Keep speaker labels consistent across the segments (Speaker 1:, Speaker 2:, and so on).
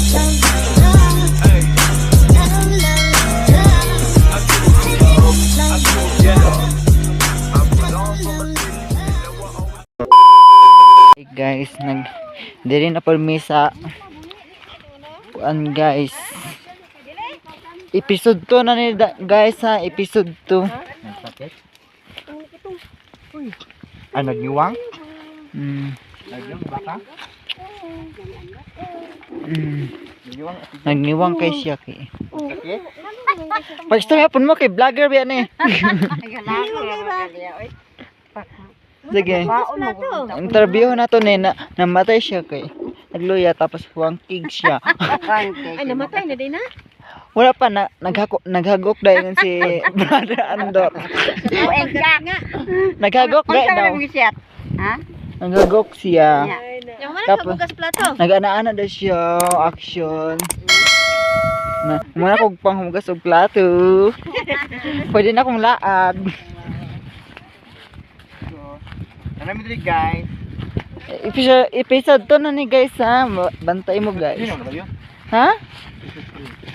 Speaker 1: Guys, diri na permisa kuan guys, episode 2 na ni guys ha, episode 2.
Speaker 2: Nagniwang?
Speaker 1: Nagniwang
Speaker 2: baka?
Speaker 1: Nagniwang kay siya kay. Pag-story hapon mo kay vlogger ba ni? Sige. Interview na to ni namatay siya kay. Nagluya tapos huwangkig siya.
Speaker 3: Ay, namatay na din ha?
Speaker 1: Wala pa na naghagok dahil si Brother Andor. Naghagok dahil daw.
Speaker 3: Ha?
Speaker 1: Naghagok siya.
Speaker 3: Yung mana ka bugas plato?
Speaker 1: Nag-ana-ana daw siya, action. Muna kong panghugas og plato. Pwede na akong laag.
Speaker 2: Ano mo dito guys?
Speaker 1: Episode 2 na ni guys ha. Bantay mo guys. Ha?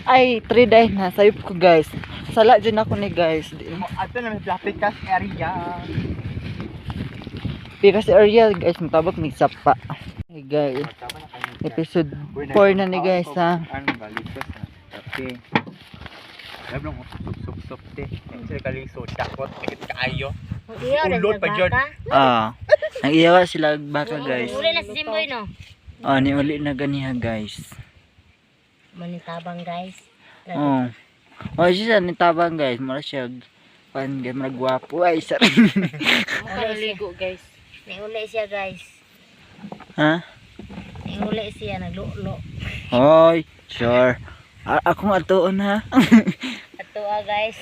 Speaker 1: Ay, 3 days na. Sayop ko guys. Sala dyan ako ni guys.
Speaker 2: Ato na may plastikas area.
Speaker 1: Pikas area guys. Matabak may sapa. Hey guys. Episode 4 na ni guys ha.
Speaker 2: Ano balitos ha? Okay. Lablong sup-sup te. Kasi kaliso. Dakot. Sakit kaayo. Ulod pa dyan.
Speaker 1: Nag-iyawa sila baka guys.
Speaker 3: Uli na si Simboy no?
Speaker 1: Ni uli na ganiha guys.
Speaker 3: Manitabang guys.
Speaker 1: Siya nitabang guys. Mara siya pan guys. Maragwapo. Ay sorry.
Speaker 3: Naligo guys. Niuli siya guys.
Speaker 1: Ha?
Speaker 3: Niuli siya naglulo.
Speaker 1: Hoy, sure. Akong atuon ha.
Speaker 3: Ato guys.